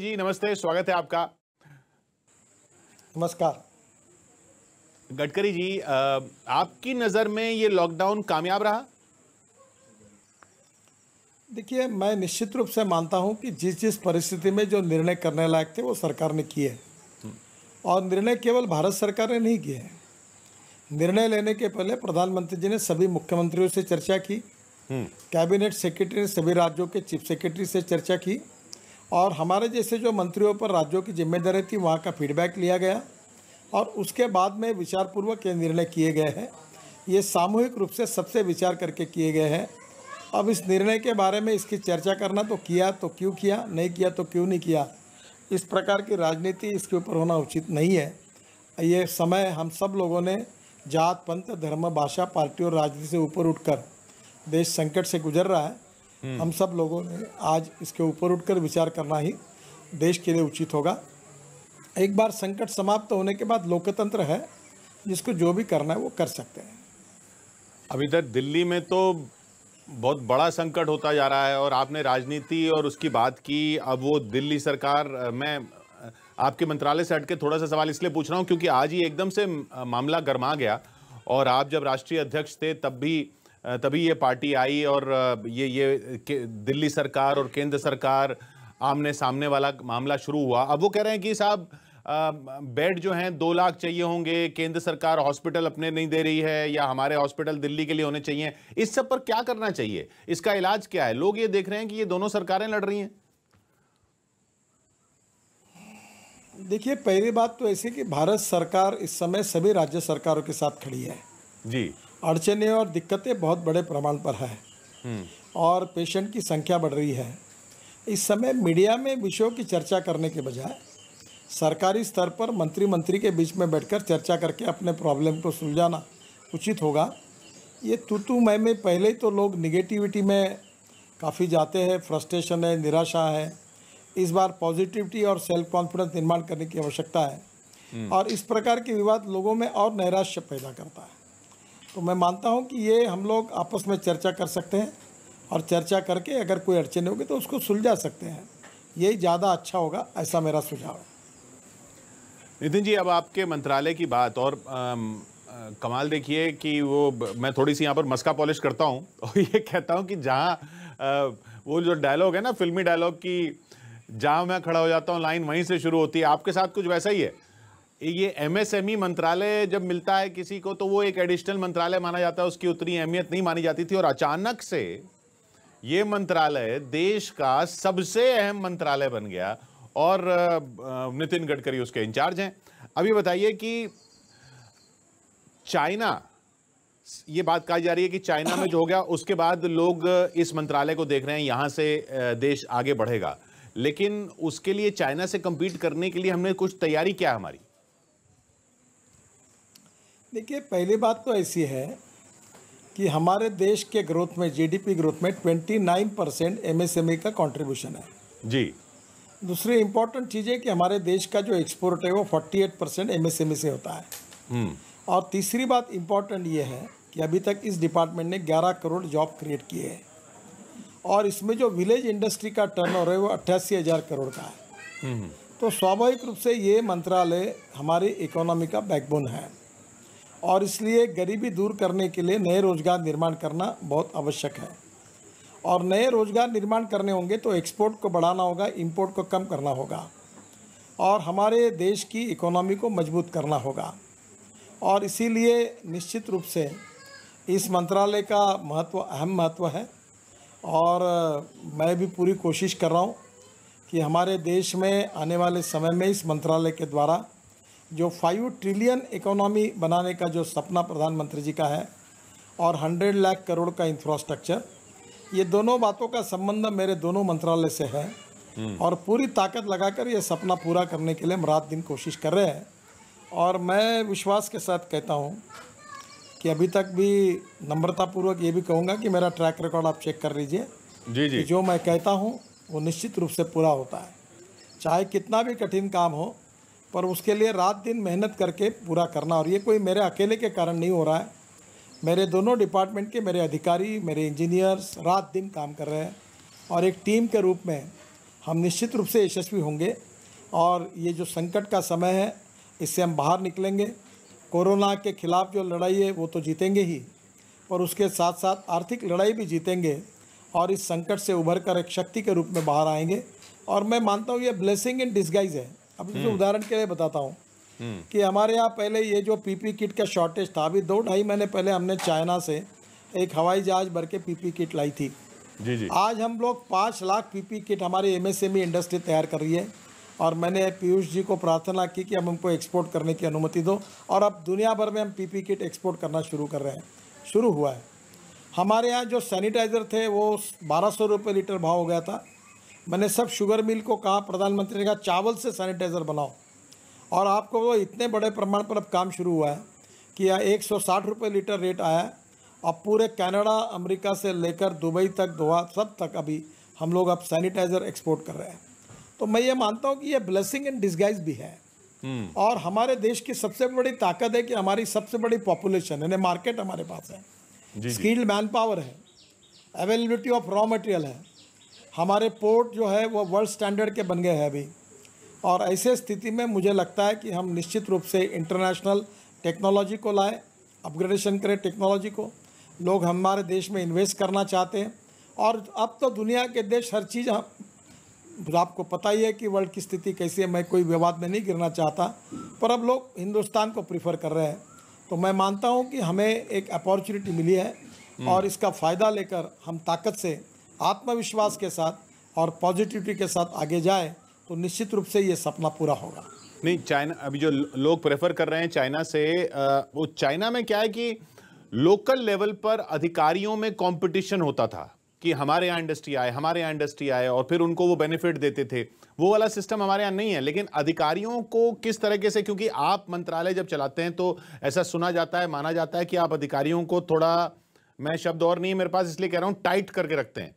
जी नमस्ते, स्वागत है आपका। नमस्कार। गडकरी जी, आपकी नज़र में ये लॉकडाउन कामयाब रहा? देखिए, मैं निश्चित रूप से मानता हूं कि जिस-जिस परिस्थिति में जो निर्णय करने लायक थे, वो सरकार ने किए और निर्णय केवल भारत सरकार ने नहीं किए हैं। निर्णय लेने के पहले प्रधानमंत्री जी ने सभी मुख्यमंत्रियों से चर्चा की, हम्म। कैबिनेट सेक्रेटरी ने सभी राज्यों के चीफ सेक्रेटरी से चर्चा की और हमारे जैसे जो मंत्रियों पर राज्यों की जिम्मेदारी थी, वहाँ का फीडबैक लिया गया और उसके बाद में विचारपूर्वक ये निर्णय किए गए हैं। ये सामूहिक रूप से सबसे विचार करके किए गए हैं। अब इस निर्णय के बारे में इसकी चर्चा करना तो किया तो क्यों किया, नहीं किया तो क्यों नहीं किया, इस प्रकार की राजनीति इसके ऊपर होना उचित नहीं है। ये समय हम सब लोगों ने जात, पंथ, धर्म, भाषा, पार्टी और राजनीति से ऊपर उठकर देश संकट से गुजर रहा है। हम सब लोगों ने आज इसके ऊपर उठकर विचार करना ही देश के लिए उचित होगा। एक बार संकट समाप्त होने के बाद लोकतंत्र है, जिसको जो भी करना है वो कर सकते हैं। अभी तक दिल्ली में तो बहुत बड़ा संकट होता जा रहा है और आपने राजनीति और उसकी बात की। अब वो दिल्ली सरकार, मैं आपके मंत्रालय से हटके थोड़ा सा सवाल इसलिए पूछ रहा हूँ क्योंकि आज ही एकदम से मामला गर्मा गया और आप जब राष्ट्रीय अध्यक्ष थे तभी ये पार्टी आई और ये दिल्ली सरकार और केंद्र सरकार आमने सामने वाला मामला शुरू हुआ। अब वो कह रहे हैं कि साहब बेड जो हैं 2 लाख चाहिए होंगे, केंद्र सरकार हॉस्पिटल अपने नहीं दे रही है या हमारे हॉस्पिटल दिल्ली के लिए होने चाहिए। इस सब पर क्या करना चाहिए? इसका इलाज क्या है? लोग ये देख रहे हैं कि ये दोनों सरकारें लड़ रही हैं। देखिए, पहली बात तो ऐसी कि भारत सरकार इस समय सभी राज्य सरकारों के साथ खड़ी है जी। अड़चने और दिक्कतें बहुत बड़े प्रमाण पर है और पेशेंट की संख्या बढ़ रही है। इस समय मीडिया में विषयों की चर्चा करने के बजाय सरकारी स्तर पर मंत्री के बीच में बैठकर चर्चा करके अपने प्रॉब्लम को सुलझाना उचित होगा। ये तू मैं पहले ही तो लोग निगेटिविटी में काफ़ी जाते हैं, फ्रस्ट्रेशन है, निराशा है। इस बार पॉजिटिविटी और सेल्फ कॉन्फिडेंस निर्माण करने की आवश्यकता है और इस प्रकार के विवाद लोगों में और नैराश्य पैदा करता है। तो मैं मानता हूं कि ये हम लोग आपस में चर्चा कर सकते हैं और चर्चा करके अगर कोई अड़चन होगी तो उसको सुलझा सकते हैं। यही ज़्यादा अच्छा होगा, ऐसा मेरा सुझाव है। नितिन जी, अब आपके मंत्रालय की बात और कमाल देखिए कि मैं थोड़ी सी यहाँ पर मस्का पॉलिश करता हूँ और ये कहता हूँ कि जहाँ वो जो डायलॉग है ना, फिल्मी डायलॉग की, जहाँ मैं खड़ा हो जाता हूँ लाइन वहीं से शुरू होती है, आपके साथ कुछ वैसा ही है। ये एमएसएमई मंत्रालय जब मिलता है किसी को तो वो एक एडिशनल मंत्रालय माना जाता है, उसकी उतनी अहमियत नहीं मानी जाती थी और अचानक से ये मंत्रालय देश का सबसे अहम मंत्रालय बन गया और नितिन गडकरी उसके इंचार्ज हैं। अभी बताइए कि चाइना, ये बात कही जा रही है कि चाइना में जो हो गया उसके बाद लोग इस मंत्रालय को देख रहे हैं, यहां से देश आगे बढ़ेगा, लेकिन उसके लिए चाइना से कंपीट करने के लिए हमने कुछ तैयारी क्या है हमारी? देखिए, पहली बात तो ऐसी है कि हमारे देश के ग्रोथ में, जीडीपी ग्रोथ में 29% एमएसएमई का कंट्रीब्यूशन है जी। दूसरी इंपॉर्टेंट चीज़ है कि हमारे देश का जो एक्सपोर्ट है वो 48% एमएसएमई से होता है। और तीसरी बात इंपॉर्टेंट ये है कि अभी तक इस डिपार्टमेंट ने 11 करोड़ जॉब क्रिएट किए हैं और इसमें जो विलेज इंडस्ट्री का टर्नओवर है वो 88,000 करोड़ का है। तो स्वाभाविक रूप से ये मंत्रालय हमारी इकोनॉमी का बैकबोन है और इसलिए गरीबी दूर करने के लिए नए रोजगार निर्माण करना बहुत आवश्यक है और नए रोजगार निर्माण करने होंगे तो एक्सपोर्ट को बढ़ाना होगा, इंपोर्ट को कम करना होगा और हमारे देश की इकोनॉमी को मजबूत करना होगा। और इसीलिए निश्चित रूप से इस मंत्रालय का महत्व, अहम महत्व है और मैं भी पूरी कोशिश कर रहा हूँ कि हमारे देश में आने वाले समय में इस मंत्रालय के द्वारा जो 5 ट्रिलियन इकोनॉमी बनाने का जो सपना प्रधानमंत्री जी का है और 100 लाख करोड़ का इंफ्रास्ट्रक्चर, ये दोनों बातों का संबंध मेरे दोनों मंत्रालय से है और पूरी ताकत लगाकर ये सपना पूरा करने के लिए हम रात दिन कोशिश कर रहे हैं। और मैं विश्वास के साथ कहता हूँ कि अभी तक भी नम्रतापूर्वक ये भी कहूँगा कि मेरा ट्रैक रिकॉर्ड आप चेक कर लीजिए जी जी। कि जो मैं कहता हूँ वो निश्चित रूप से पूरा होता है, चाहे कितना भी कठिन काम हो, पर उसके लिए रात दिन मेहनत करके पूरा करना। और ये कोई मेरे अकेले के कारण नहीं हो रहा है, मेरे दोनों डिपार्टमेंट के मेरे अधिकारी, मेरे इंजीनियर्स रात दिन काम कर रहे हैं और एक टीम के रूप में हम निश्चित रूप से यशस्वी होंगे और ये जो संकट का समय है इससे हम बाहर निकलेंगे। कोरोना के खिलाफ जो लड़ाई है वो तो जीतेंगे ही, और उसके साथ साथ आर्थिक लड़ाई भी जीतेंगे और इस संकट से उभर कर एक शक्ति के रूप में बाहर आएंगे। और मैं मानता हूँ ये ब्लेसिंग इन डिस्गाइज है। अब जो उदाहरण के लिए बताता हूँ कि हमारे यहाँ पहले ये जो पीपी किट का शॉर्टेज था, अभी 2-2.5 महीने पहले हमने चाइना से एक हवाई जहाज भर के पीपी किट लाई थी। जी जी। आज हम लोग 5 लाख पीपी किट हमारी एमएसएमई इंडस्ट्री तैयार कर रही है, और मैंने पीयूष जी को प्रार्थना की कि अब हमको एक्सपोर्ट करने की अनुमति दो, और अब दुनिया भर में हम पीपी किट एक्सपोर्ट करना शुरू कर रहे हैं, शुरू हुआ है। हमारे यहाँ जो सैनिटाइज़र थे वो 1200 रुपये लीटर भाव हो गया था। मैंने सब शुगर मिल को कहा, प्रधानमंत्री ने कहा चावल से सैनिटाइज़र बनाओ, और आपको वो इतने बड़े प्रमाण पर अब काम शुरू हुआ है कि 160 रुपये लीटर रेट आया है। अब पूरे कनाडा, अमेरिका से लेकर दुबई तक, दोहा सब तक अभी हम लोग अब सैनिटाइज़र एक्सपोर्ट कर रहे हैं। तो मैं ये मानता हूँ कि ये ब्लेसिंग इन डिस्गाइज भी है। और हमारे देश की सबसे बड़ी ताकत है कि हमारी सबसे बड़ी पॉपुलेशन है, मार्केट हमारे पास है, स्किल्ड मैन पावर है, अवेलेबिलिटी ऑफ रॉ मटेरियल है, हमारे पोर्ट जो है वो वर्ल्ड स्टैंडर्ड के बन गए हैं अभी। और ऐसे स्थिति में मुझे लगता है कि हम निश्चित रूप से इंटरनेशनल टेक्नोलॉजी को लाए, अपग्रेडेशन करें टेक्नोलॉजी को। लोग हमारे देश में इन्वेस्ट करना चाहते हैं, और अब तो दुनिया के देश हर चीज़, आपको पता ही है कि वर्ल्ड की स्थिति कैसी है, मैं कोई विवाद में नहीं गिरना चाहता, पर अब लोग हिंदुस्तान को प्रीफर कर रहे हैं। तो मैं मानता हूं कि हमें एक अपॉर्चुनिटी मिली है, और इसका फ़ायदा लेकर हम ताकत से, आत्मविश्वास के साथ और पॉजिटिविटी के साथ आगे जाए तो निश्चित रूप से ये सपना पूरा होगा। नहीं, चाइना अभी जो लोग प्रेफर कर रहे हैं चाइना से, वो चाइना में क्या है कि लोकल लेवल पर अधिकारियों में कंपटीशन होता था कि हमारे यहाँ इंडस्ट्री आए, हमारे यहाँ इंडस्ट्री आए, और फिर उनको वो बेनिफिट देते थे। वो वाला सिस्टम हमारे यहाँ नहीं है। लेकिन अधिकारियों को किस तरीके से, क्योंकि आप मंत्रालय जब चलाते हैं तो ऐसा सुना जाता है, माना जाता है कि आप अधिकारियों को थोड़ा, मैं शब्द और नहीं मेरे पास इसलिए कह रहा हूं, टाइट करके रखते हैं।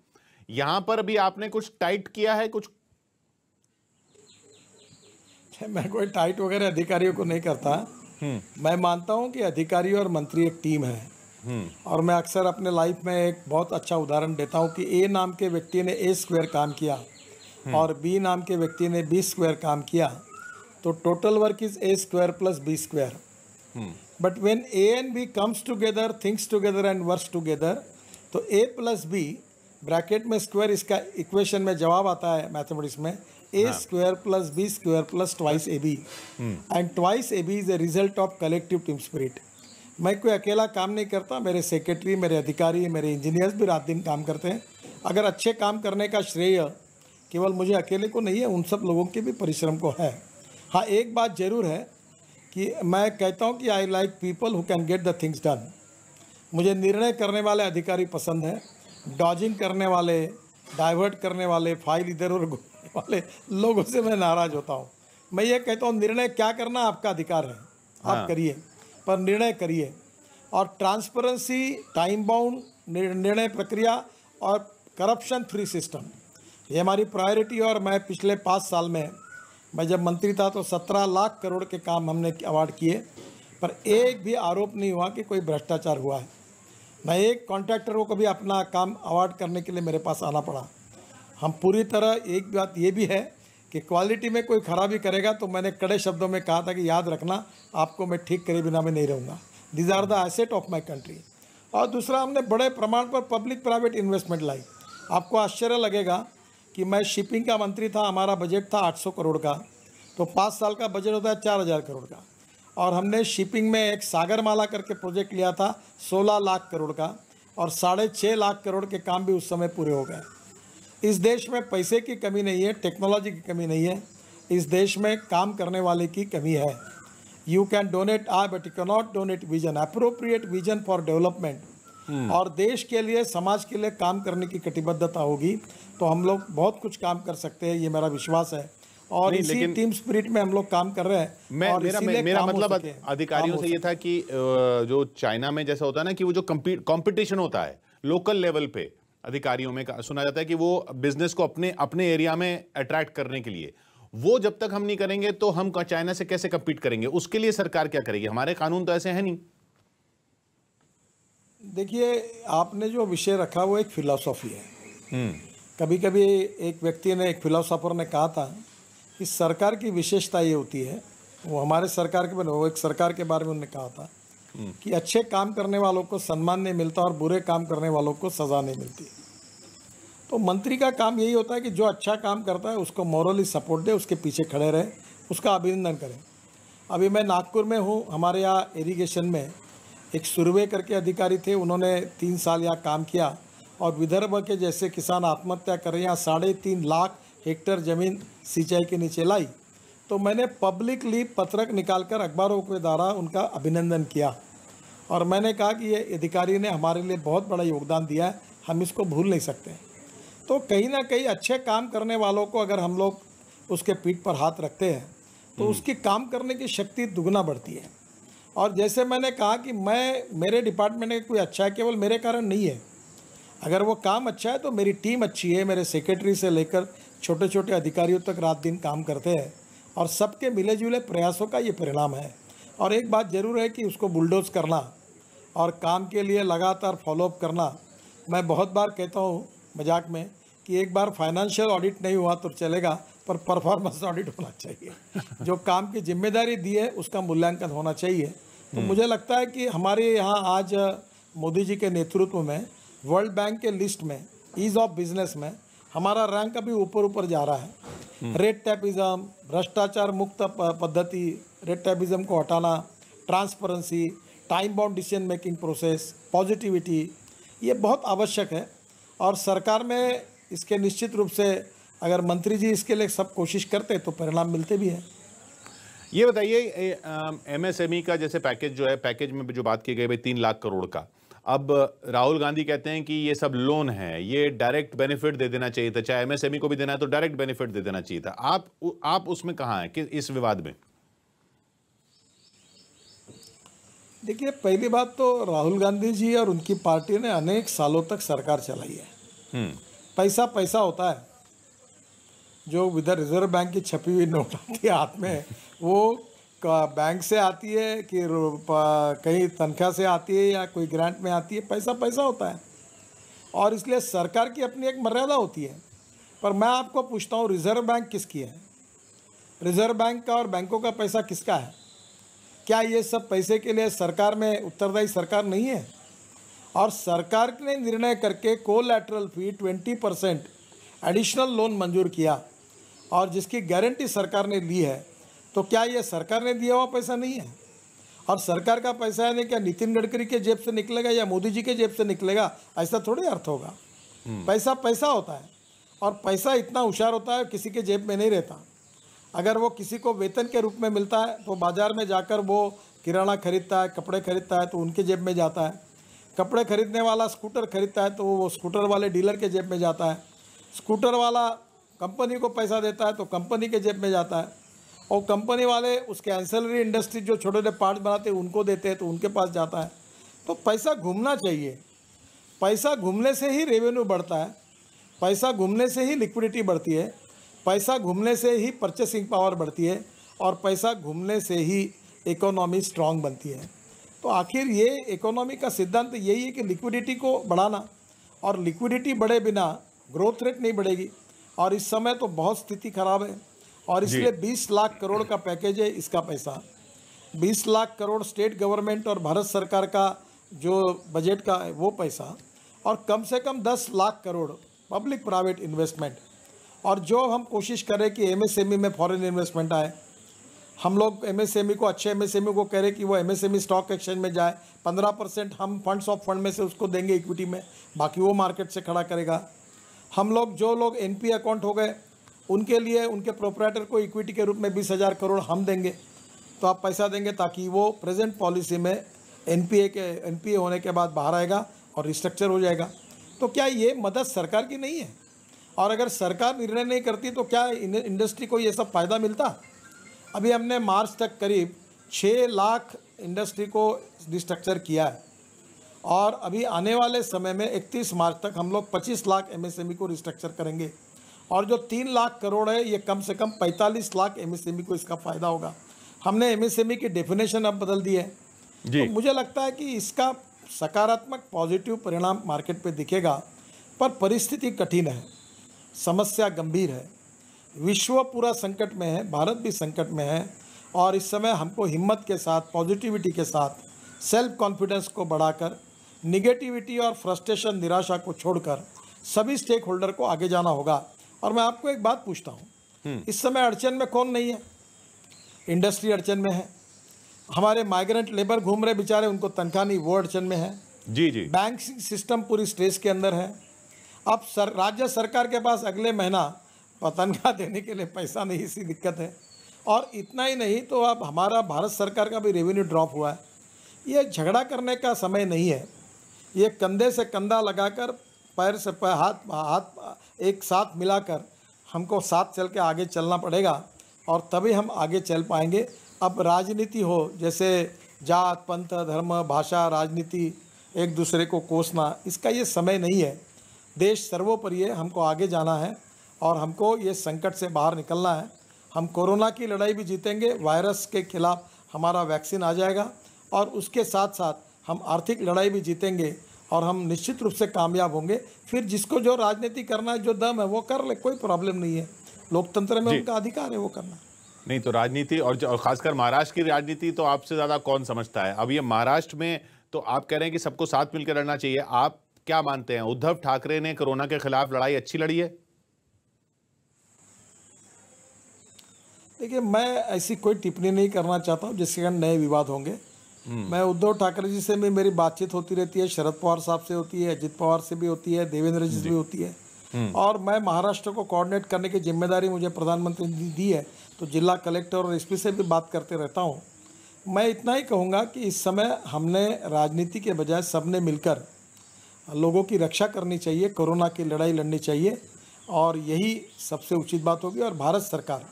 यहां पर भी आपने कुछ टाइट किया है? कुछ मैं कोई टाइट वगैरह अधिकारियों को नहीं करता। मैं मानता हूं कि अधिकारी और मंत्री एक टीम है, और मैं अक्सर अपने लाइफ में एक बहुत अच्छा उदाहरण देता हूं कि ए नाम के व्यक्ति ने ए स्क्वायर काम किया और बी नाम के व्यक्ति ने बी स्क्वायर काम किया, तो total work is A square plus B square. But when A and B comes together, thinks together and works together, तो ए प्लस बी ब्रैकेट में स्क्वायर, इसका इक्वेशन में जवाब आता है मैथमेटिक्स में, A square plus B square plus twice A B, and twice A B is a result of collective team spirit. मैं कोई अकेला काम नहीं करता, मेरे सेक्रेटरी, मेरे अधिकारी, मेरे इंजीनियर्स भी रात दिन काम करते हैं। अगर अच्छे काम करने का श्रेय केवल मुझे अकेले को नहीं है, उन सब लोगों के भी परिश्रम को है। हाँ, एक बात जरूर है कि मैं कहता हूँ कि I like people who can get the things done. मुझे निर्णय करने वाले अधिकारी पसंद हैं, डॉजिंग करने वाले, डाइवर्ट करने वाले, फाइल इधर उधर घूमने वाले लोगों से मैं नाराज़ होता हूँ। मैं ये कहता हूँ निर्णय क्या करना आपका अधिकार है, आप करिए, पर निर्णय करिए। और ट्रांसपेरेंसी, टाइम बाउंड निर्णय प्रक्रिया और करप्शन फ्री सिस्टम, ये हमारी प्रायोरिटी। और मैं पिछले 5 साल में, मैं जब मंत्री था तो 17 लाख करोड़ के काम हमने अवार्ड किए, पर एक भी आरोप नहीं हुआ कि कोई भ्रष्टाचार हुआ है। मैं एक कॉन्ट्रैक्टर को कभी अपना काम अवार्ड करने के लिए मेरे पास आना पड़ा। हम पूरी तरह, एक बात ये भी है कि क्वालिटी में कोई खराबी करेगा तो मैंने कड़े शब्दों में कहा था कि याद रखना, आपको मैं ठीक करे बिना मैं नहीं रहूँगा। These are the asset of my country. और दूसरा, हमने बड़े प्रमाण पर पब्लिक प्राइवेट इन्वेस्टमेंट लाई। आपको आश्चर्य लगेगा कि मैं शिपिंग का मंत्री था, हमारा बजट था 800 करोड़ का, तो 5 साल का बजट होता है 4000 करोड़ का। और हमने शिपिंग में एक सागरमाला करके प्रोजेक्ट लिया था 16 लाख करोड़ का, और 6.5 लाख करोड़ के काम भी उस समय पूरे हो गए। इस देश में पैसे की कमी नहीं है, टेक्नोलॉजी की कमी नहीं है, इस देश में काम करने वाले की कमी है। You can donate I but you can not donate vision, appropriate vision for development. और देश के लिए, समाज के लिए काम करने की कटिबद्धता होगी तो हम लोग बहुत कुछ काम कर सकते हैं, ये मेरा विश्वास है। और इसी टीम स्पिरिट में हम लोग काम कर रहे हैं। मेरा मतलब अधिकारियों से ये था कि जो चाइना में जैसा होता है ना कि वो जो कंपटीशन होता है लोकल लेवल पे, अधिकारियों में सुना जाता है कि वो बिजनेस को अपने एरिया में अट्रैक्ट करने के लिए, वो जब तक हम नहीं करेंगे तो हम चाइना से कैसे कम्पीट करेंगे? उसके लिए सरकार क्या करेगी? हमारे कानून तो ऐसे हैं नहीं। देखिए, आपने जो विषय रखा वो एक फिलॉसफी है। कभी कभी एक व्यक्ति ने, एक फिलोसोफर ने कहा था कि सरकार की विशेषता ये होती है, वो हमारे सरकार के बारे में, वो एक सरकार के बारे में उन्होंने कहा था कि अच्छे काम करने वालों को सम्मान नहीं मिलता और बुरे काम करने वालों को सज़ा नहीं मिलती। तो मंत्री का काम यही होता है कि जो अच्छा काम करता है उसको मॉरली सपोर्ट दे, उसके पीछे खड़े रहे, उसका अभिनंदन करें। अभी मैं नागपुर में हूँ, हमारे यहाँ इरिगेशन में एक सुरवे करके अधिकारी थे, उन्होंने 3 साल यहाँ काम किया और विदर्भ के जैसे किसान आत्महत्या कर रहे हैं, यहाँ 3.5 लाख हेक्टेयर ज़मीन सिंचाई के नीचे लाई। तो मैंने पब्लिकली पत्रक निकालकर अखबारों के द्वारा उनका अभिनंदन किया और मैंने कहा कि ये अधिकारी ने हमारे लिए बहुत बड़ा योगदान दिया है, हम इसको भूल नहीं सकते। तो कहीं ना कहीं अच्छे काम करने वालों को अगर हम लोग उसके पीठ पर हाथ रखते हैं तो उसकी काम करने की शक्ति दुगना बढ़ती है। और जैसे मैंने कहा कि मेरे डिपार्टमेंट में कोई अच्छा है केवल मेरे कारण नहीं है, अगर वो काम अच्छा है तो मेरी टीम अच्छी है, मेरे सेक्रेटरी से लेकर छोटे छोटे अधिकारियों तक रात दिन काम करते हैं और सबके मिले जुले प्रयासों का ये परिणाम है। और एक बात ज़रूर है कि उसको बुलडोज करना और काम के लिए लगातार फॉलोअप करना। मैं बहुत बार कहता हूँ मजाक में कि एक बार फाइनेंशियल ऑडिट नहीं हुआ तो चलेगा, पर परफॉर्मेंस ऑडिट होना चाहिए। जो काम की जिम्मेदारी दी है उसका मूल्यांकन होना चाहिए। तो मुझे लगता है कि हमारे यहाँ आज मोदी जी के नेतृत्व में वर्ल्ड बैंक के लिस्ट में ईज़ ऑफ बिजनेस में हमारा रैंक अभी ऊपर ऊपर जा रहा है। रेड टैपिज्म, भ्रष्टाचार मुक्त पद्धति, रेड टैपिज्म को हटाना, transparency, time bound decision making process, positivity, ये बहुत आवश्यक है। और सरकार में इसके निश्चित रूप से अगर मंत्री जी इसके लिए सब कोशिश करते तो परिणाम मिलते भी हैं। ये बताइए एमएसएमई का जैसे पैकेज जो है, पैकेज में जो बात की गई भाई 3 लाख करोड़ का, अब राहुल गांधी कहते हैं कि ये सब लोन है, ये डायरेक्ट बेनिफिट दे देना चाहिए था, चाहे एमएसएमई को भी देना है तो डायरेक्ट बेनिफिट दे देना चाहिए था। आप उसमें कहाँ हैं कि इस विवाद में? देखिए, पहली बात तो राहुल गांधी जी और उनकी पार्टी ने अनेक सालों तक सरकार चलाई है। पैसा पैसा होता है, जो इधर रिजर्व बैंक की छपी हुई नोट आती है हाथ में, वो बैंक से आती है कि कहीं तनख्वाह से आती है या कोई ग्रांट में आती है, पैसा पैसा होता है। और इसलिए सरकार की अपनी एक मर्यादा होती है। पर मैं आपको पूछता हूँ, रिजर्व बैंक किसकी है? रिजर्व बैंक का और बैंकों का पैसा किसका है? क्या ये सब पैसे के लिए सरकार में उत्तरदायी सरकार नहीं है? और सरकार ने निर्णय करके कोलैटरल फी 20% एडिशनल लोन मंजूर किया और जिसकी गारंटी सरकार ने ली है, तो क्या ये सरकार ने दिया हुआ पैसा नहीं है? और सरकार का पैसा है नहीं, क्या नितिन गडकरी के जेब से निकलेगा या मोदी जी के जेब से निकलेगा? ऐसा थोड़ी अर्थ होगा। पैसा पैसा होता है और पैसा इतना होशियार होता है, किसी के जेब में नहीं रहता। अगर वो किसी को वेतन के रूप में मिलता है तो बाज़ार में जाकर वो किराना खरीदता है, कपड़े खरीदता है तो उनके जेब में जाता है। कपड़े खरीदने वाला स्कूटर खरीदता है तो वो स्कूटर वाले डीलर के जेब में जाता है। स्कूटर वाला कंपनी को पैसा देता है तो कंपनी के जेब में जाता है। और कंपनी वाले उसके एंसेलरी इंडस्ट्री जो छोटे छोटे पार्ट्स बनाते हैं उनको देते हैं तो उनके पास जाता है। तो पैसा घूमना चाहिए। पैसा घूमने से ही रेवेन्यू बढ़ता है, पैसा घूमने से ही लिक्विडिटी बढ़ती है, पैसा घूमने से ही परचेसिंग पावर बढ़ती है और पैसा घूमने से ही इकोनॉमी स्ट्रांग बनती है। तो आखिर ये इकोनॉमी का सिद्धांत यही है कि लिक्विडिटी को बढ़ाना, और लिक्विडिटी बढ़े बिना ग्रोथ रेट नहीं बढ़ेगी। और इस समय तो बहुत स्थिति खराब है और इसलिए 20 लाख करोड़ का पैकेज है। इसका पैसा 20 लाख करोड़ स्टेट गवर्नमेंट और भारत सरकार का जो बजट का है वो पैसा, और कम से कम 10 lakh crore public private investment. और जो हम कोशिश करें कि एमएसएमई में फॉरेन इन्वेस्टमेंट आए, हम लोग एमएसएमई को, अच्छे एमएसएमई को कह रहे कि वो एमएसएमई स्टॉक एक्सचेंज में जाए, 15% हम फंड्स ऑफ फंड में से उसको देंगे इक्विटी में, बाकी वो मार्केट से खड़ा करेगा। हम लोग जो लोग एनपीए अकाउंट हो गए उनके लिए उनके प्रोपराइटर को इक्विटी के रूप में 20,000 करोड़ हम देंगे, तो आप पैसा देंगे ताकि वो प्रेजेंट पॉलिसी में एनपीए होने के बाद बाहर आएगा और रिस्ट्रक्चर हो जाएगा। तो क्या ये मदद सरकार की नहीं है? और अगर सरकार निर्णय नहीं करती तो क्या इंडस्ट्री को ये सब फ़ायदा मिलता? अभी हमने मार्च तक करीब 6 लाख इंडस्ट्री को रिस्ट्रक्चर किया है और अभी आने वाले समय में 31 मार्च तक हम लोग 25 लाख एमएसएमई को रिस्ट्रक्चर करेंगे। और जो 3 लाख करोड़ है ये कम से कम 45 लाख एमएसएमई को इसका फ़ायदा होगा। हमने एमएसएमई की डेफिनेशन अब बदल दी है। तो मुझे लगता है कि इसका सकारात्मक पॉजिटिव परिणाम मार्केट पे दिखेगा, पर परिस्थिति कठिन है। समस्या गंभीर है। विश्व पूरा संकट में है, भारत भी संकट में है और इस समय हमको हिम्मत के साथ, पॉजिटिविटी के साथ, सेल्फ कॉन्फिडेंस को बढ़ाकर, निगेटिविटी और फ्रस्ट्रेशन, निराशा को छोड़कर सभी स्टेक होल्डर को आगे जाना होगा। और मैं आपको एक बात पूछता हूँ, इस समय अड़चन में कौन नहीं है? इंडस्ट्री अड़चन में है, हमारे माइग्रेंट लेबर घूम रहे बेचारे, उनको तनख्वाह नहीं, वो अड़चन में है। जी जी। बैंकिंग सिस्टम पूरी स्ट्रेस के अंदर है। अब राज्य सरकार के पास अगले महीना तनख्वाह देने के लिए पैसा नहीं, इसी दिक्कत है। और इतना ही नहीं तो अब हमारा भारत सरकार का भी रेवेन्यू ड्रॉप हुआ है। ये झगड़ा करने का समय नहीं है, ये कंधे से कंधा लगाकर, पैर से पैर, हाथ एक साथ मिलाकर हमको साथ चल के आगे चलना पड़ेगा और तभी हम आगे चल पाएंगे। अब राजनीति हो, जैसे जात, पंथ, धर्म, भाषा, राजनीति, एक दूसरे को कोसना, इसका ये समय नहीं है। देश सर्वोपरि है, हमको आगे जाना है और हमको ये संकट से बाहर निकलना है। हम कोरोना की लड़ाई भी जीतेंगे, वायरस के खिलाफ हमारा वैक्सीन आ जाएगा और उसके साथ साथ हम आर्थिक लड़ाई भी जीतेंगे और हम निश्चित रूप से कामयाब होंगे। फिर जिसको जो राजनीति करना है, जो दम है, वो कर ले, कोई प्रॉब्लम नहीं है। लोकतंत्र में उनका अधिकार है वो करना। नहीं तो राजनीति और खासकर महाराष्ट्र की राजनीति तो आपसे ज्यादा कौन समझता है? अब ये महाराष्ट्र में तो आप कह रहे हैं कि सबको साथ मिलकर लड़ना चाहिए। आप क्या मानते हैं, उद्धव ठाकरे ने कोरोना के खिलाफ लड़ाई अच्छी लड़ी है? देखिए, मैं ऐसी कोई टिप्पणी नहीं करना चाहता हूँ जिसके कारण नए विवाद होंगे। मैं उद्धव ठाकरे जी से भी मेरी बातचीत होती रहती है, शरद पवार साहब से होती है, अजित पवार से भी होती है, देवेंद्र जी से भी होती है। और मैं महाराष्ट्र को कोऑर्डिनेट करने की जिम्मेदारी मुझे प्रधानमंत्री ने दी है, तो जिला कलेक्टर और एसपी से भी बात करते रहता हूँ। मैं इतना ही कहूँगा कि इस समय हमने राजनीति के बजाय सबने मिलकर लोगों की रक्षा करनी चाहिए, कोरोना की लड़ाई लड़नी चाहिए और यही सबसे उचित बात होगी। और भारत सरकार,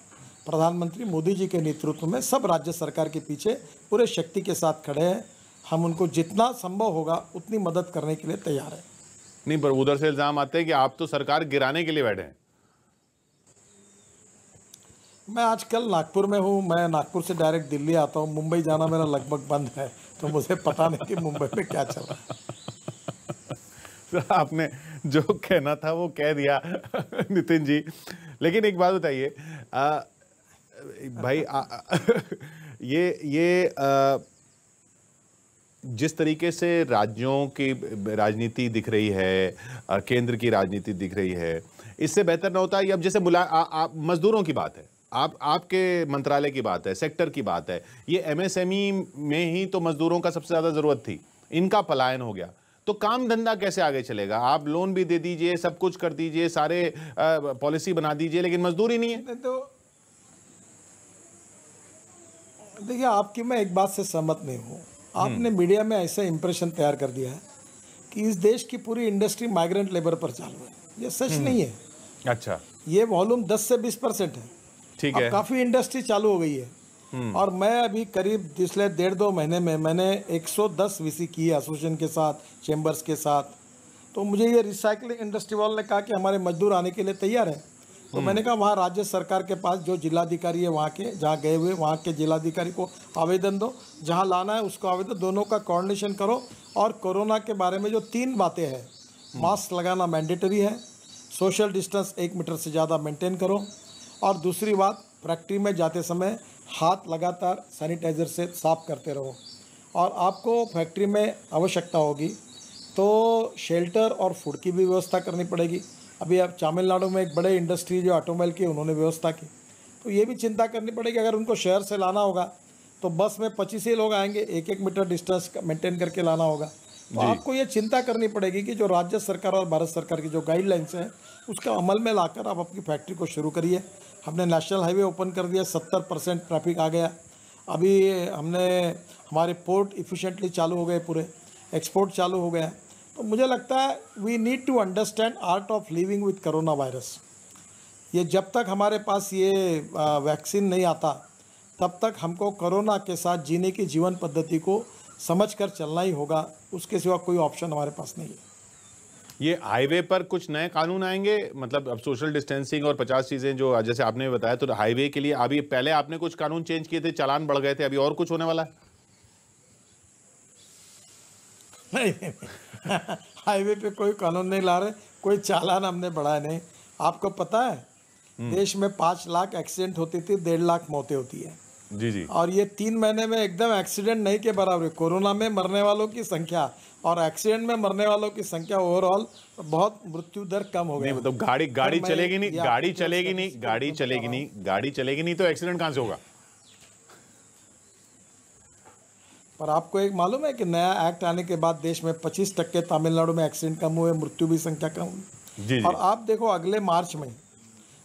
प्रधानमंत्री मोदी जी के नेतृत्व में सब राज्य सरकार के पीछे पूरे शक्ति के साथ खड़े हैं। हम उनको जितना संभव होगा उतनी मदद करने के लिए तैयार हैं। नहीं, पर उधर से इल्जाम आते हैं कि आप तो सरकार गिराने के लिए बैठे हैं। मैं आजकल नागपुर में हूँ, मैं नागपुर से डायरेक्ट दिल्ली आता हूँ। मुंबई जाना मेरा लगभग बंद है, तो मुझे पता नहीं कि मुंबई में क्या चल रहा है। आपने जो कहना था वो कह दिया नितिन जी। लेकिन एक बात बताइए भाई, ये जिस तरीके से राज्यों की राजनीति दिख रही है, केंद्र की राजनीति दिख रही है, इससे बेहतर ना होता है? अब जैसे मजदूरों की बात है, आपके मंत्रालय की बात है, सेक्टर की बात है, ये एमएसएमई में ही तो मजदूरों का सबसे ज्यादा जरूरत थी, इनका पलायन हो गया, तो काम धंधा कैसे आगे चलेगा? आप लोन भी दे दीजिए, सब कुछ कर दीजिए, सारे पॉलिसी बना दीजिए, लेकिन मजदूर ही नहीं है। तो देखिए, आपकी मैं एक बात से सहमत नहीं हूँ। आपने मीडिया में ऐसा इंप्रेशन तैयार कर दिया है कि इस देश की पूरी इंडस्ट्री माइग्रेंट लेबर पर चालू है। ये सच नहीं है। अच्छा, ये वॉल्यूम 10 से 20% है। ठीक है। अब काफ़ी इंडस्ट्री चालू हो गई है और मैं अभी करीब पिछले 1.5-2 महीने में मैंने 110 वीसी की है एसोसिएशन के साथ, चैम्बर्स के साथ। तो मुझे ये रिसाइकलिंग इंडस्ट्री वालों ने कहा कि हमारे मजदूर आने के लिए तैयार है। तो मैंने कहा वहाँ राज्य सरकार के पास जो जिलाधिकारी है वहाँ के, जहाँ गए हुए वहाँ के जिलाधिकारी को आवेदन दो, जहाँ लाना है उसको आवेदन, दोनों का कोऑर्डिनेशन करो। और कोरोना के बारे में जो 3 बातें हैं, मास्क लगाना मैंडेटरी है, सोशल डिस्टेंस 1 मीटर से ज़्यादा मेंटेन करो, और दूसरी बात, फैक्ट्री में जाते समय हाथ लगातार सैनिटाइज़र से साफ करते रहो। और आपको फैक्ट्री में आवश्यकता होगी तो शेल्टर और फूड की भी व्यवस्था करनी पड़ेगी। अभी अब तमिलनाडु में एक बड़े इंडस्ट्री जो ऑटोमोबाइल की, उन्होंने व्यवस्था की, तो ये भी चिंता करनी पड़ेगी। अगर उनको शहर से लाना होगा तो बस में 25 ही लोग आएंगे, 1-1 मीटर डिस्टेंस मेंटेन करके लाना होगा। तो आपको ये चिंता करनी पड़ेगी कि जो राज्य सरकार और भारत सरकार की जो गाइडलाइंस हैं उसका अमल में लाकर आप अपनी फैक्ट्री को शुरू करिए। हमने नेशनल हाईवे ओपन कर दिया, 70% ट्रैफिक आ गया। अभी हमने हमारे पोर्ट इफ़िशिएंटली चालू हो गए, पूरे एक्सपोर्ट चालू हो गया। तो मुझे लगता है we need to understand art of living with corona virus. ये जब तक हमारे पास ये वैक्सीन नहीं आता तब तक हमको कोरोना के साथ जीने की जीवन पद्धति को समझकर चलना ही होगा, उसके सिवा कोई ऑप्शन हमारे पास नहीं है। ये हाईवे पर कुछ नए कानून आएंगे, मतलब अब सोशल डिस्टेंसिंग और 50 चीजें जो जैसे आपने बताया, तो हाईवे के लिए अभी पहले आपने कुछ कानून चेंज किए थे, चालान बढ़ गए थे, अभी और कुछ होने वाला है? नहीं हाईवे पे कोई कानून नहीं ला रहे, कोई चालान हमने बढ़ाया नहीं। आपको पता है देश में 5 लाख एक्सीडेंट होती थी, 1.5 लाख मौतें होती है। जी जी। और ये 3 महीने में एकदम एक्सीडेंट नहीं के बराबर है। कोरोना में मरने वालों की संख्या और एक्सीडेंट में मरने वालों की संख्या ओवरऑल बहुत मृत्यु दर कम हो नहीं गया। मतलब गाड़ी चलेगी नहीं, गाड़ी चलेगी नहीं तो एक्सीडेंट कहां से होगा? पर आपको एक मालूम है कि नया एक्ट आने के बाद देश में 25% तमिलनाडु में एक्सीडेंट कम हुए, मृत्यु भी संख्या कम हुई। जी जी। और आप देखो अगले मार्च में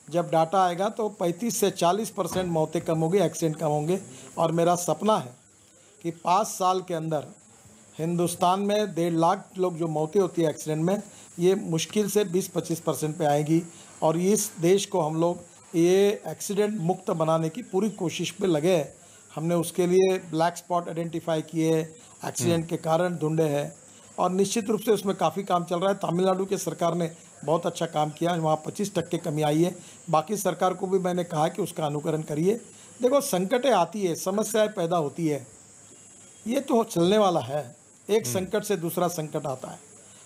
जब डाटा आएगा तो 35 से 40% मौतें कम होगी, एक्सीडेंट कम होंगे। और मेरा सपना है कि 5 साल के अंदर हिंदुस्तान में 1.5 लाख लोग जो मौतें होती है एक्सीडेंट में, ये मुश्किल से 20-25% पे आएगी। और इस देश को हम लोग ये एक्सीडेंट मुक्त बनाने की पूरी कोशिश पे लगे हैं। हमने उसके लिए ब्लैक स्पॉट आइडेंटिफाई किए, एक्सीडेंट के कारण ढूंढे हैं और निश्चित रूप से उसमें काफ़ी काम चल रहा है। तमिलनाडु की सरकार ने बहुत अच्छा काम किया, वहाँ 25% कमी आई है। बाकी सरकार को भी मैंने कहा कि उसका अनुकरण करिए। देखो संकटें आती है, समस्याएं पैदा होती है, ये तो चलने वाला है। एक संकट से दूसरा संकट आता है,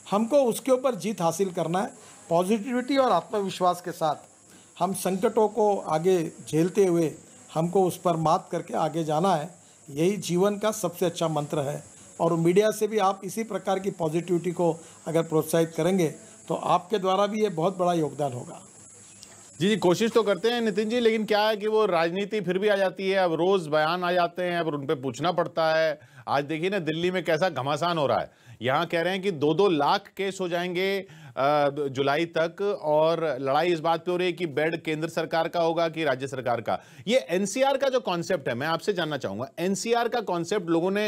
हमको उसके ऊपर जीत हासिल करना है। पॉजिटिविटी और आत्मविश्वास के साथ हम संकटों को आगे झेलते हुए हमको उस पर मात करके आगे जाना है। यही जीवन का सबसे अच्छा मंत्र है। और मीडिया से भी आप इसी प्रकार की पॉजिटिविटी को अगर प्रोत्साहित करेंगे तो आपके द्वारा भी ये बहुत बड़ा योगदान होगा। जी जी, कोशिश तो करते हैं नितिन जी, लेकिन क्या है कि वो राजनीति फिर भी आ जाती है। अब रोज बयान आ जाते हैं, अब उन पे पूछना पड़ता है। आज देखिए ना दिल्ली में कैसा घमासान हो रहा है। यहाँ कह रहे हैं कि 2-2 लाख केस हो जाएंगे जुलाई तक, और लड़ाई इस बात पे हो रही है कि बेड केंद्र सरकार का होगा कि राज्य सरकार का। ये एनसीआर का जो कॉन्सेप्ट है, मैं आपसे जानना चाहूंगा, एनसीआर का कॉन्सेप्ट लोगों ने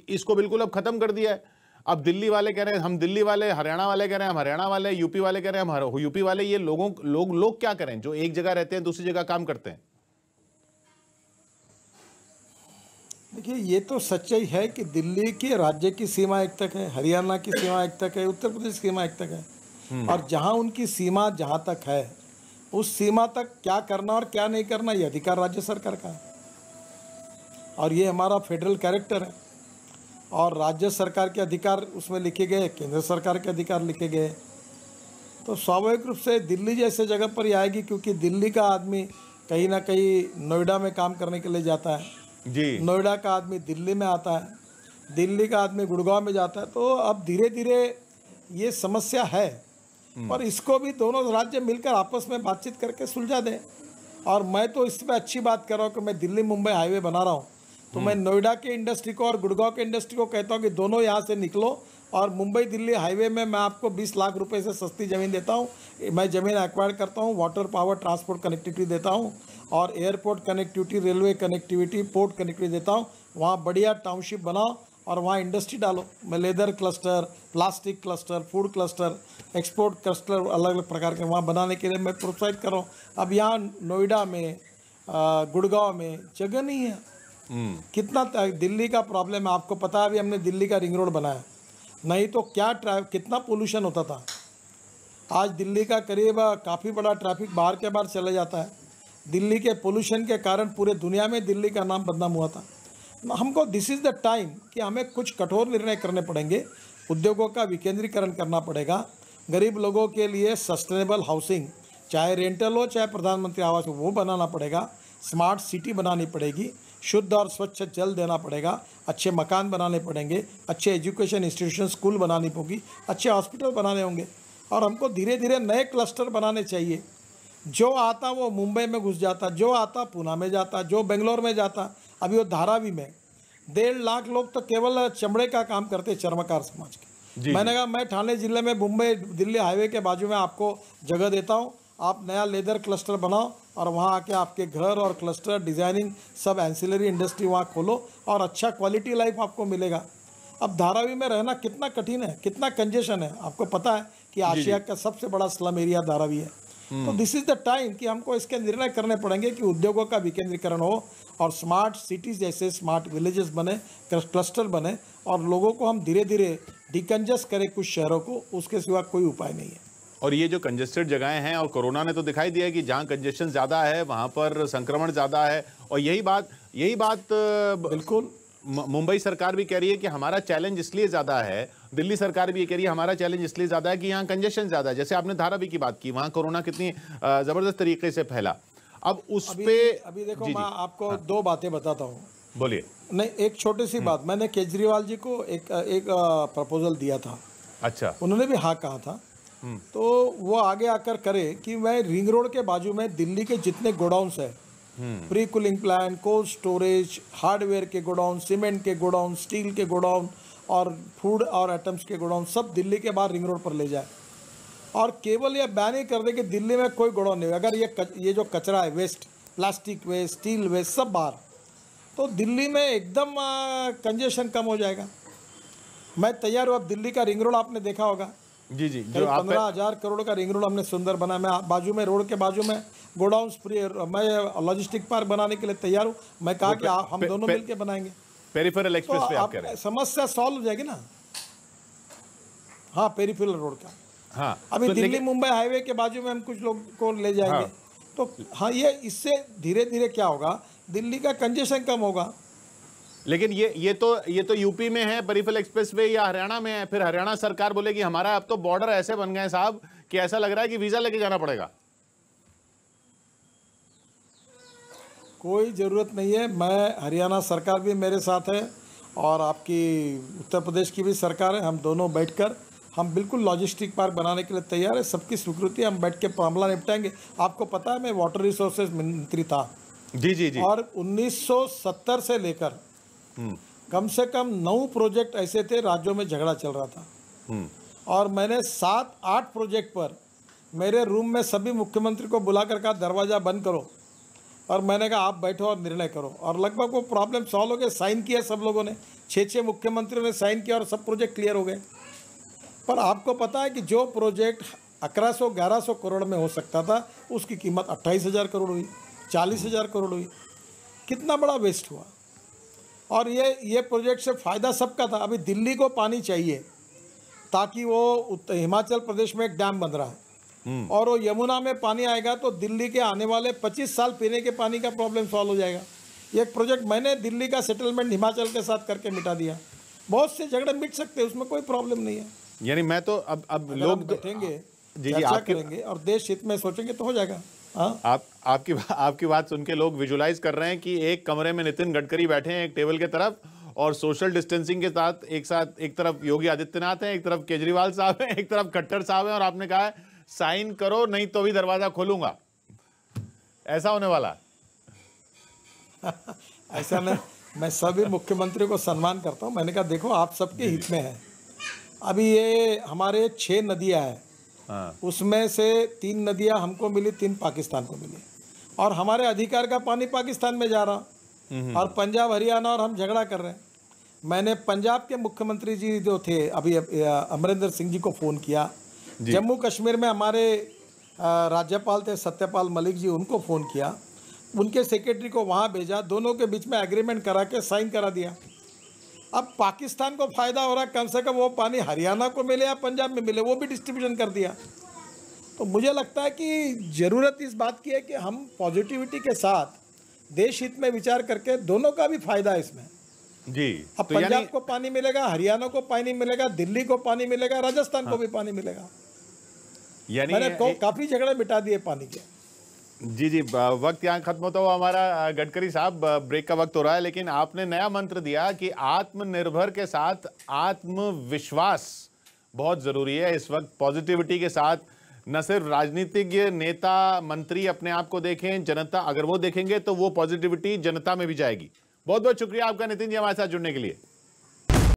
इसको बिल्कुल अब खत्म कर दिया है। अब दिल्ली वाले कह रहे हैं हम दिल्ली वाले, हरियाणा वाले कह रहे हैं हम हरियाणा वाले, यूपी वाले कह रहे हैं हम यूपी वाले। ये लोग क्या करें जो एक जगह रहते हैं दूसरी जगह काम करते हैं? देखिए ये तो सच्चाई है कि दिल्ली की राज्य की सीमा एक तक है, हरियाणा की सीमा एक तक है, उत्तर प्रदेश की सीमा एक तक है। और जहां उनकी सीमा जहां तक है उस सीमा तक क्या करना और क्या नहीं करना ये अधिकार राज्य सरकार का है। और ये हमारा फेडरल कैरेक्टर है और राज्य सरकार के अधिकार उसमें लिखे गए, केंद्र सरकार के अधिकार लिखे गए। तो स्वाभाविक रूप से दिल्ली जैसे जगह पर ही आएगी, क्योंकि दिल्ली का आदमी कहीं ना कहीं नोएडा में काम करने के लिए जाता है जी, नोएडा का आदमी दिल्ली में आता है, दिल्ली का आदमी गुड़गांव में जाता है। तो अब धीरे धीरे ये समस्या है और इसको भी दोनों राज्य मिलकर आपस में बातचीत करके सुलझा दें। और मैं तो इस पर अच्छी बात कर रहा हूँ कि मैं दिल्ली मुंबई हाईवे बना रहा हूँ, तो मैं नोएडा के इंडस्ट्री को और गुड़गांव के इंडस्ट्री को कहता हूँ कि दोनों यहाँ से निकलो और मुंबई दिल्ली हाईवे में मैं आपको 20 लाख रुपए से सस्ती ज़मीन देता हूँ। मैं ज़मीन एक्वायर करता हूँ, वाटर पावर ट्रांसपोर्ट कनेक्टिविटी देता हूँ और airport connectivity, railway connectivity, port connectivity देता हूँ। वहाँ बढ़िया टाउनशिप बनाओ और वहाँ इंडस्ट्री डालो। मैं leather cluster, plastic cluster, food cluster, export cluster अलग अलग प्रकार के वहाँ बनाने के लिए मैं प्रोत्साहित कर रहा हूँ। अब यहाँ नोएडा में, गुड़गांव में जगह नहीं है। कितना दिल्ली का प्रॉब्लम है आपको पता है। अभी हमने दिल्ली का रिंग रोड बनाया, नहीं तो क्या कितना पोल्यूशन होता था। आज दिल्ली का करीब काफ़ी बड़ा ट्रैफिक बाहर के बाहर चला जाता है। दिल्ली के पोल्यूशन के कारण पूरे दुनिया में दिल्ली का नाम बदनाम हुआ था। हमको दिस इज़ द टाइम कि हमें कुछ कठोर निर्णय करने पड़ेंगे। उद्योगों का विकेंद्रीकरण करना पड़ेगा। गरीब लोगों के लिए सस्टेनेबल हाउसिंग, चाहे रेंटल हो चाहे प्रधानमंत्री आवास हो, वो बनाना पड़ेगा। स्मार्ट सिटी बनानी पड़ेगी, शुद्ध और स्वच्छ जल देना पड़ेगा, अच्छे मकान बनाने पड़ेंगे, अच्छे एजुकेशन इंस्टीट्यूशन, स्कूल बनानी होगी, अच्छे हॉस्पिटल बनाने होंगे। और हमको धीरे धीरे नए क्लस्टर बनाने चाहिए। जो आता वो मुंबई में घुस जाता, जो आता पूना में जाता, जो बेंगलोर में जाता। अभी वो धारावी में 1.5 लाख लोग तो केवल चमड़े का काम करते, चर्मकार समाज के। मैंने कहा मैं ठाणे जिले में मुंबई दिल्ली हाईवे के बाजू में आपको जगह देता हूँ, आप नया लेदर क्लस्टर बनाओ और वहाँ आके आपके घर और क्लस्टर डिज़ाइनिंग सब एंसिलरी इंडस्ट्री वहाँ खोलो और अच्छा क्वालिटी लाइफ आपको मिलेगा। अब धारावी में रहना कितना कठिन है, कितना कंजेशन है। आपको पता है कि आशिया का सबसे बड़ा स्लम एरिया धारावी है। तो दिस इज़ द टाइम कि हमको इसके निर्णय करने पड़ेंगे कि उद्योगों का विकेंद्रीकरण हो और स्मार्ट सिटीज़ जैसे स्मार्ट विलेजेस बने, क्लस्टर बने और लोगों को हम धीरे धीरे डिकंजस्ट करें कुछ शहरों को। उसके सिवा कोई उपाय नहीं है। और ये जो कंजेस्टेड जगहें हैं, और कोरोना ने तो दिखाई दिया कि जहाँ कंजेशन ज़्यादा है वहाँ पर संक्रमण ज़्यादा है। और यही बात बिल्कुल मुंबई सरकार भी कह रही है कि हमारा चैलेंज इसलिए ज्यादा है, दिल्ली सरकार भी ये कह रही है हमारा चैलेंज इसलिए ज्यादा है कि यहाँ कंजेशन ज्यादा है। जैसे आपने धारावी की बात की, वहां कोरोना कितनी जबरदस्त तरीके से फैला। अब उस पे अभी देखो, मैं आपको दो बातें बताता हूँ। बोलिए। नहीं, एक छोटी सी बात, मैंने केजरीवाल जी को एक प्रपोजल दिया था। अच्छा। उन्होंने भी हाँ कहा था। तो वो आगे आकर करे कि मैं रिंग रोड के बाजू में दिल्ली के जितने गोडाउन्स है, pre cooling plant, cold storage, hardware के गोडाउन, सीमेंट के गोडाउन, स्टील के गोडाउन और फूड और आइटम्स के गोडाउन सब दिल्ली के बाहर रिंग रोड पर ले जाए। और केवल ये बैन ही कर दे कि दिल्ली में कोई गोडाउन नहीं। अगर ये जो कचरा है, waste, plastic waste, steel waste, सब बाहर, तो दिल्ली में एकदम कंजेशन कम हो जाएगा। मैं तैयार हूँ। अब दिल्ली का रिंग रोड आपने देखा होगा। जी जी, जो 15,000 करोड़ का रिंग रोड हमने सुंदर बना। मैं बाजू में, रोड के बाजू में गोडाउन्स, मैं लॉजिस्टिक पार्क बनाने के लिए तैयार हूँ। मैं कहा कि हम दोनों मिलकर बनाएंगे। पेरिफेरल एक्सप्रेस पे आप कह रहे हैं, समस्या सॉल्व हो जाएगी ना। हाँ, पेरिफेरल रोड का। हाँ, अभी दिल्ली मुंबई हाईवे के बाजू में हम कुछ लोग को ले जाएंगे। हाँ। तो हाँ, ये इससे धीरे धीरे क्या होगा, दिल्ली का कंजेशन कम होगा। लेकिन ये तो यूपी में है पेरिफेरल एक्सप्रेसवे, या हरियाणा में है। फिर हरियाणा सरकार बोलेगी हमारा अब तो बॉर्डर ऐसे बन गए साहब कि ऐसा लग रहा है कि वीजा लेके जाना पड़ेगा। कोई ज़रूरत नहीं है। मैं, हरियाणा सरकार भी मेरे साथ है और आपकी उत्तर प्रदेश की भी सरकार है। हम दोनों बैठकर हम बिल्कुल लॉजिस्टिक पार्क बनाने के लिए तैयार है। सबकी स्वीकृति, हम बैठ के मामला निपटाएंगे। आपको पता है मैं वाटर रिसोर्सेज मंत्री था। जी जी जी। और 1970 से लेकर कम से कम 9 प्रोजेक्ट ऐसे थे राज्यों में झगड़ा चल रहा था। और मैंने 7-8 प्रोजेक्ट पर मेरे रूम में सभी मुख्यमंत्री को बुलाकर कहा दरवाज़ा बंद करो, और मैंने कहा आप बैठो और निर्णय करो। और लगभग वो प्रॉब्लम सॉल्व हो गए। साइन किया सब लोगों ने, 6 मुख्यमंत्रियों ने साइन किया और सब प्रोजेक्ट क्लियर हो गए। पर आपको पता है कि जो प्रोजेक्ट 1100-1100 करोड़ में हो सकता था, उसकी कीमत 28,000 करोड़ हुई, 40,000 करोड़ हुई। कितना बड़ा वेस्ट हुआ। और ये प्रोजेक्ट से फ़ायदा सबका था। अभी दिल्ली को पानी चाहिए ताकि वो हिमाचल प्रदेश में एक डैम बन रहा है, और वो यमुना में पानी आएगा तो दिल्ली के आने वाले 25 साल पीने के पानी का प्रॉब्लम सॉल्व हो जाएगा। ये प्रोजेक्ट मैंने दिल्ली का सेटलमेंट हिमाचल के साथ करके मिटा दिया। बहुत से झगड़े मिट सकते हैं, उसमें कोई प्रॉब्लम नहीं है। यानी मैं तो अब लोग बैठेंगे, चर्चा करेंगे और देश हित में सोचेंगे तो हो जाएगा। हाँ, आपकी बात सुन के लोग विजुलाइज कर रहे हैं कि एक कमरे में नितिन गडकरी बैठे हैं एक टेबल के तरफ, और सोशल डिस्टेंसिंग के साथ एक तरफ योगी आदित्यनाथ हैं, एक तरफ केजरीवाल साहब हैं, एक तरफ खट्टर साहब हैं, और आपने कहा है साइन करो नहीं तो भी दरवाजा खोलूंगा। ऐसा होने वाला है। ऐसा नहीं। मैं सभी मुख्यमंत्रियों को सम्मान करता हूं। मैंने कहा देखो आप सबके हित में है। अभी ये हमारे 6 नदियां हैं। हाँ। उसमें से 3 नदियां हमको मिली, 3 पाकिस्तान को मिली, और हमारे अधिकार का पानी पाकिस्तान में जा रहा। और पंजाब, हरियाणा और हम झगड़ा कर रहे हैं। मैंने पंजाब के मुख्यमंत्री जी जो थे अभी अमरिंदर सिंह जी को फ़ोन किया। जम्मू कश्मीर में हमारे राज्यपाल थे सत्यपाल मलिक जी, उनको फ़ोन किया। उनके सेक्रेटरी को वहाँ भेजा, दोनों के बीच में एग्रीमेंट करा के साइन करा दिया। अब पाकिस्तान को फ़ायदा हो रहा है, कम से कम वो पानी हरियाणा को मिले या पंजाब में मिले, वो भी डिस्ट्रीब्यूशन कर दिया। तो मुझे लगता है कि ज़रूरत इस बात की है कि हम पॉजिटिविटी के साथ देश हित में विचार करके, दोनों का भी फायदा है इसमें जी। अब तो पंजाब को पानी मिलेगा, हरियाणा को पानी मिलेगा, दिल्ली को पानी मिलेगा, राजस्थान को भी पानी मिलेगा। यानी मैंने काफ़ी झगड़े मिटा दिए पानी के। जी जी, वक्त यहाँ खत्म होता हुआ हमारा। गडकरी साहब, ब्रेक का वक्त हो रहा है, लेकिन आपने नया मंत्र दिया कि आत्मनिर्भर के साथ आत्मविश्वास बहुत जरूरी है। इस वक्त पॉजिटिविटी के साथ न सिर्फ राजनीतिज्ञ, नेता, मंत्री अपने आप को देखें, जनता अगर वो देखेंगे तो वो पॉजिटिविटी जनता में भी जाएगी। बहुत बहुत शुक्रिया आपका नितिन जी हमारे साथ जुड़ने के लिए।